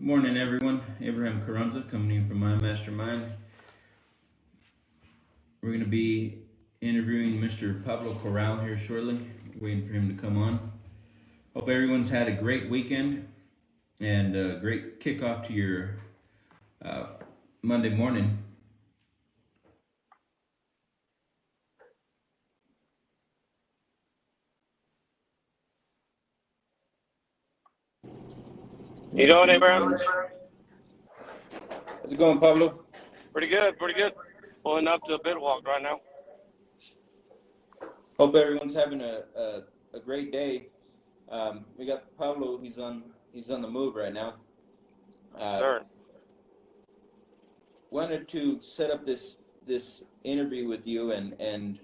Good morning, everyone. Abraham Carranza coming in from I Am Mastermind. We're going to be interviewing Mr. Pablo Corral here shortly, waiting for him to come on. Hope everyone's had a great weekend and a great kickoff to your uh, Monday morning. You doing, Abraham? How's it going, Pablo? Pretty good, pretty good. Pulling up to a bit walk right now. Hope everyone's having a great day. We got Pablo. He's on the move right now. Sir. Wanted to set up this interview with you and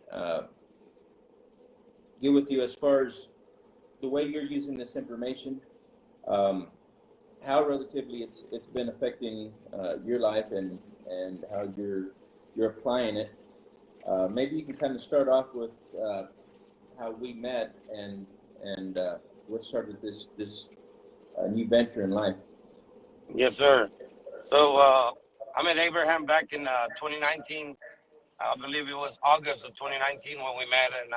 get with you as far as the way you're using this information, how relatively it's been affecting your life and how you're applying it. Maybe you can kind of start off with how we met and what started this new venture in life. Yes, sir. So I met Abraham back in 2019. I believe it was August of 2019 when we met, and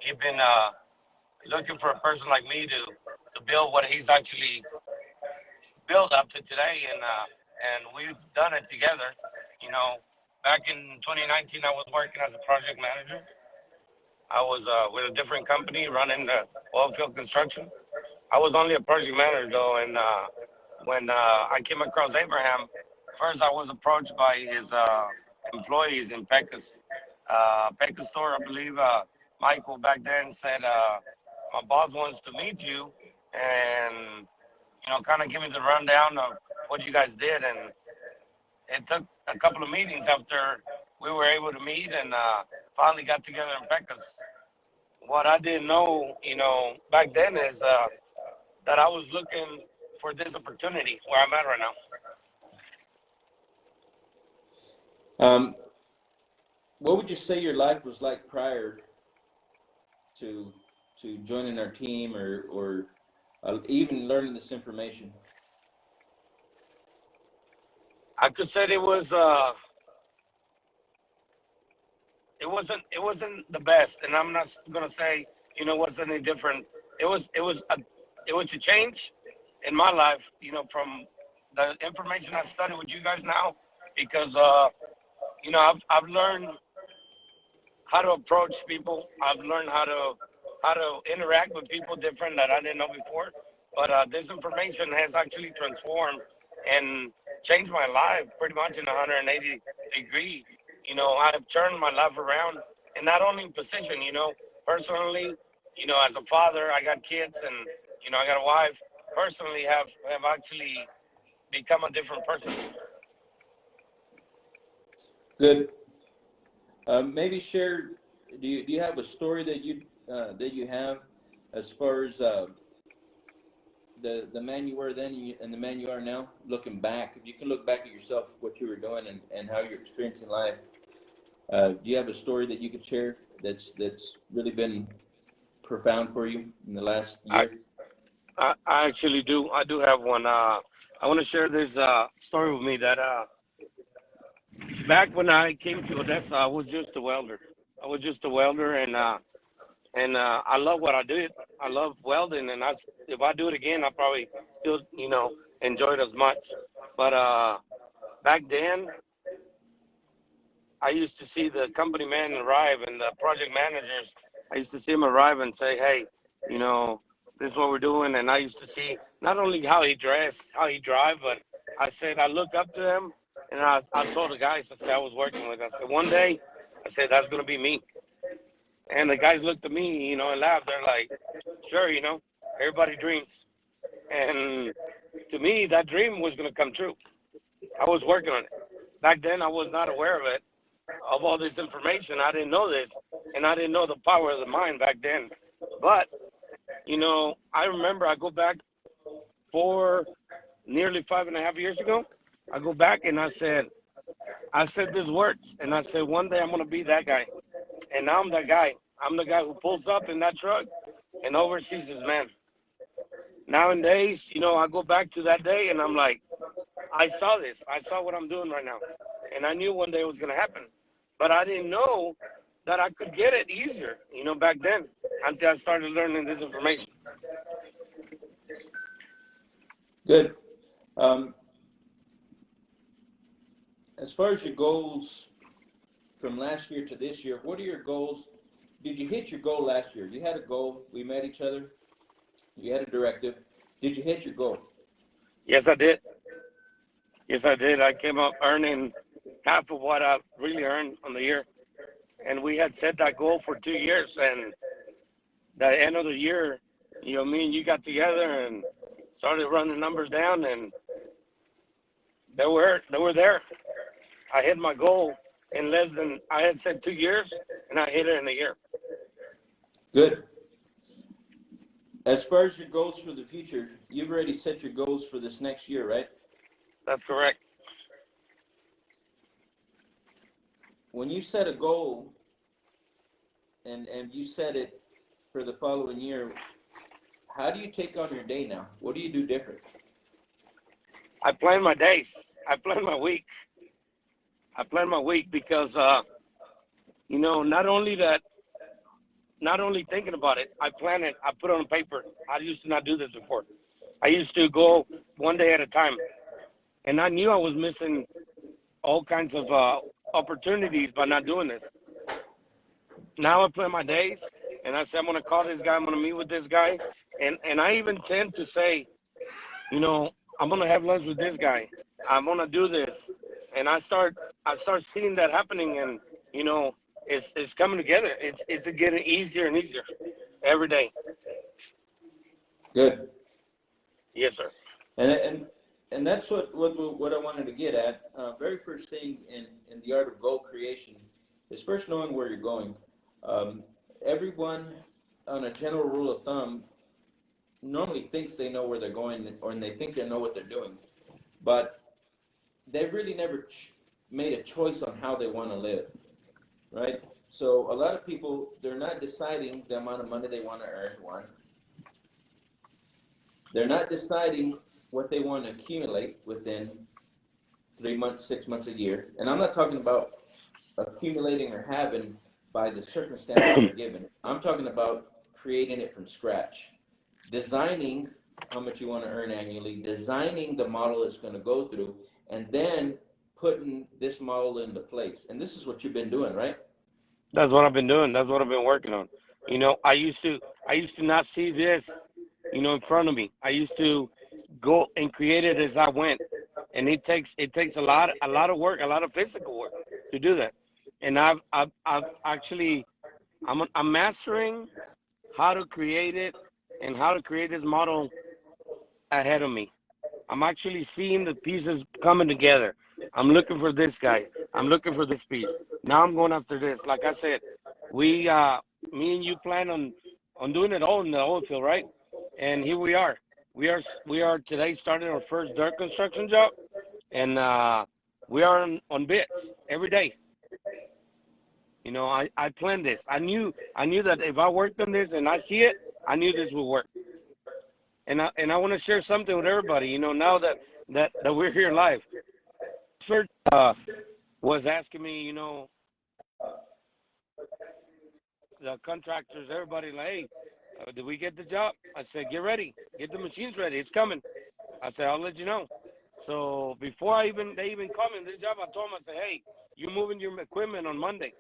he'd been looking for a person like me to build what he's actually built up to today, and we've done it together. You know, back in 2019, I was working as a project manager. I was with a different company running the oil field construction. I was only a project manager though, and when I came across Abraham, first I was approached by his employees in Pecos, Pecos store, I believe. Michael back then said, "My boss wants to meet you, and kind of give me the rundown of what you guys did." And it took a couple of meetings after we were able to meet and finally got together in Pecos. What I didn't know, back then is that I was looking for this opportunity where I'm at right now. What would you say your life was like prior to joining our team or even learning this information? I could say it wasn't the best, and I'm not gonna say it wasn't any different. It was a change in my life, from the information I studied with you guys now, because I've learned how to approach people. I've learned how to interact with people different that I didn't know before. But this information has actually transformed and changed my life pretty much in 180 degree. I've turned my life around, and not only in position, personally, as a father, I got kids, and I got a wife. Personally, have actually become a different person. Good. Maybe share. Do you have a story that you have as far as the man you were then and the man you are now? Looking back, if you can look back at yourself, what you were doing and how you're experiencing life. Do you have a story that you could share that's really been profound for you in the last I, year? I actually do. I do have one. I want to share this story with me that back when I came to Odessa, I was just a welder. I was just a welder, and I love what I did. I love welding, and if I do it again, I probably still enjoy it as much. But back then, I used to see the company man arrive and the project managers. I used to see him arrive and say, "Hey, you know, this is what we're doing." And I used to see not only how he dressed, how he drive, but I said I look up to him, and I told the guys I said I was working with. I said one day, I said that's gonna be me. And the guys looked at me, and laughed. They're like, "Sure, everybody dreams." And to me, that dream was gonna come true. I was working on it. Back then, I was not aware of it, of all this information. I didn't know this, and I didn't know the power of the mind back then. But I remember I go back for nearly 5.5 years ago. I go back and I said this words, and I said one day I'm gonna be that guy, and now I'm that guy. I'm the guy who pulls up in that truck and oversees his men. Nowadays, I go back to that day and I'm like, I saw this. I saw what I'm doing right now. And I knew one day it was going to happen. But I didn't know that I could get it easier, back then until I started learning this information. Good. Um, as far as your goals from last year to this year, what are your goals? Did you hit your goal last year? You had a goal. We met each other. You had a directive. Did you hit your goal? Yes, I did. Yes, I did. I came up earning half of what I really earned on the year. And we had set that goal for 2 years. And the end of the year, me and you got together and started running numbers down, and they were there. I hit my goal in less than, I had said 2 years, and I hit it in a year. Good. As far as your goals for the future, you've already set your goals for this next year, right? That's correct. When you set a goal and you set it for the following year, how do you take on your day now? What do you do different? I plan my days. I plan my week. I plan my week because, not only thinking about it, I plan it, I put it on paper. I used to not do this before. I used to go one day at a time. And I knew I was missing all kinds of opportunities by not doing this. Now I plan my days, and I say, I'm going to call this guy, I'm going to meet with this guy. And I even tend to say, I'm going to have lunch with this guy. I'm going to do this. And I start seeing that happening, and, it's coming together. It's getting easier and easier every day. Good. Yes, sir. And that's what I wanted to get at. Very first thing in the art of goal creation is first knowing where you're going. Everyone, on a general rule of thumb, normally thinks they know where they're going, or they think they know what they're doing, but they've really never made a choice on how they want to live, right? So a lot of people, they're not deciding the amount of money they want to earn. One, they're not deciding what they want to accumulate within 3 months, 6 months, a year. And I'm not talking about accumulating or having by the circumstances you're given. I'm talking about creating it from scratch, designing how much you want to earn annually, designing the model it's going to go through, and then putting this model into place. And this is what you've been doing, right? That's what I've been doing. That's what I've been working on. I used to not see this, in front of me. I used to go and create it as I went. And it takes a lot of work, a lot of physical work to do that. And I've actually, I'm mastering how to create it and how to create this model ahead of me. I'm actually seeing the pieces coming together. I'm looking for this guy. I'm looking for this piece. Now I'm going after this. Like I said, we, me and you plan on doing it all in the oil field, right? And here we are. We are today starting our first dirt construction job, and we are on bits every day. I planned this. I knew that if I worked on this and I see it, I knew this would work. And I want to share something with everybody. Now that we're here live. First was asking me, the contractors, everybody, like, hey, did we get the job? I said, get ready, get the machines ready, it's coming. I said, I'll let you know. So before they even called me in this job, I told them, I said, hey, you're moving your equipment on Monday.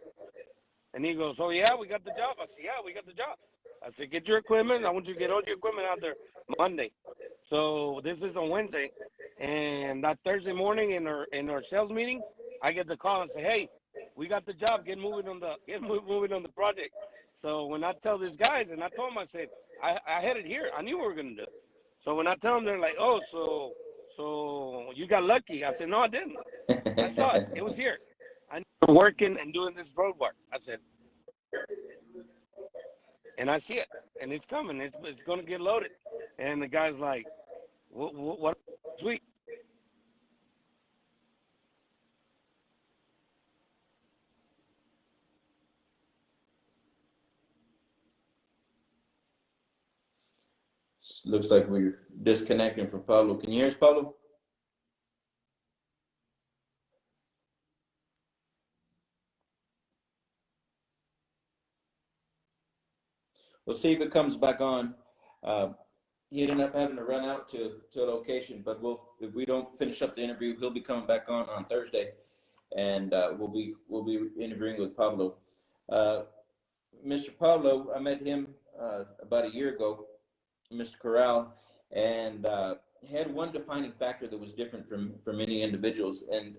And he goes, oh yeah, we got the job. I said, yeah, we got the job. I said, get your equipment. I want you to get all your equipment out there Monday. So this is on Wednesday, and that Thursday morning in our sales meeting, I get the call and say, hey, we got the job. Moving on the project. So when I tell these guys, and I told them, I said, I had it here. I knew we were gonna do it. So when I tell them, they're like, oh, so you got lucky. I said, no, I didn't. I saw it. It was here. I knew working and doing this road work. I said, and I see it, and it's coming. It's going to get loaded. And the guy's like, what sweet. Looks like we're disconnecting from Pablo. Can you hear us, Pablo? We'll see if it comes back on. He ended up having to run out to a location, but if we don't finish up the interview, he'll be coming back on Thursday, and we'll be interviewing with Pablo. Mr. Pablo, I met him about a year ago, Mr. Corral, and had one defining factor that was different from many individuals, and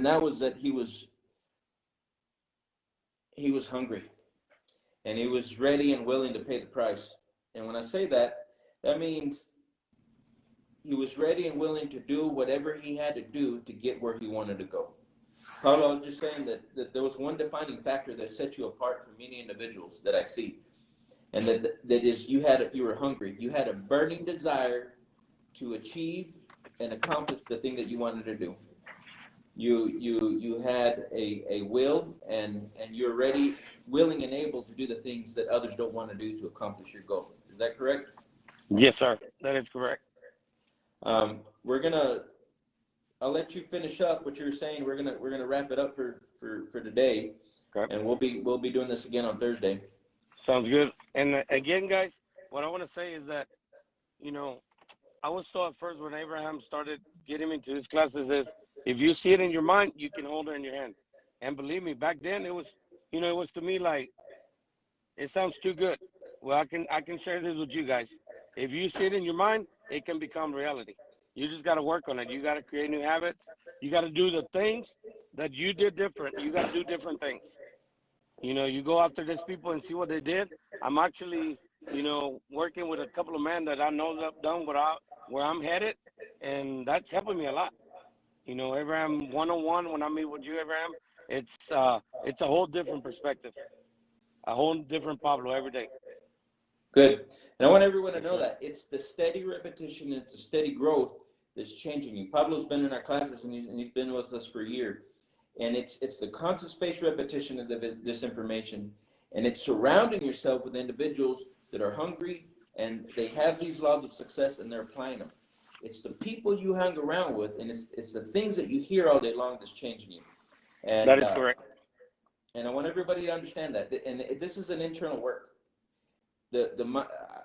that was that he was hungry, and he was ready and willing to pay the price. And when I say that, that means he was ready and willing to do whatever he had to do to get where he wanted to go. Pablo, I was just saying that there was one defining factor that set you apart from many individuals that I see, and that is you were hungry. You had a burning desire to achieve and accomplish the thing that you wanted to do. You had a will, and you're ready, willing, and able to do the things that others don't want to do to accomplish your goal. Is that correct? Yes, sir. That is correct. I'll let you finish up what you were saying. We're gonna wrap it up for today, okay. And we'll be doing this again on Thursday. Sounds good. And again, guys, what I want to say is that, I was taught at first when Abraham started getting into his classes is, if you see it in your mind, you can hold it in your hand. And believe me, back then it was, it was to me like, it sounds too good. Well, I can share this with you guys. If you see it in your mind, it can become reality. You just got to work on it. You got to create new habits. You got to do the things that you did different. You got to do different things. You go after these people and see what they did. I'm actually, working with a couple of men that I know that have done where I'm headed, and that's helping me a lot. Abraham 101, when I meet with you, Abraham, it's a whole different perspective, a whole different Pablo every day. Good. And I want everyone to know that it's the steady repetition, it's a steady growth that's changing you. Pablo's been in our classes, and he's been with us for a year. And it's the constant spaced repetition of this information, and it's surrounding yourself with individuals that are hungry, and they have these laws of success, and they're applying them. It's the people you hang around with, and it's the things that you hear all day long that's changing you. And that is correct. And I want everybody to understand that. And this is an internal work.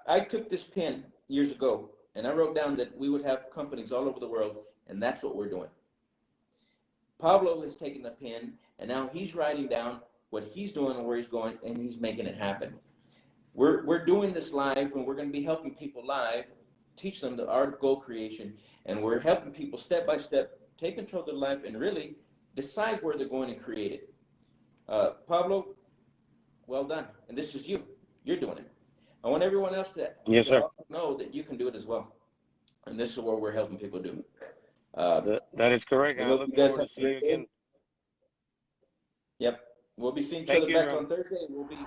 I took this pen years ago, and I wrote down that we would have companies all over the world, and that's what we're doing. Pablo has taken the pen, and now he's writing down what he's doing and where he's going, and he's making it happen. We're doing this live, and we're going to be helping people live, teach them the art of goal creation, and we're helping people step by step take control of their life and really decide where they're going to create it. Pablo, well done. And this is you. You're doing it. I want everyone else to know that you can do it as well. And this is what we're helping people do. That is correct. I look forward to seeing you again. Yep. We'll be seeing each other back on Thursday, and we'll be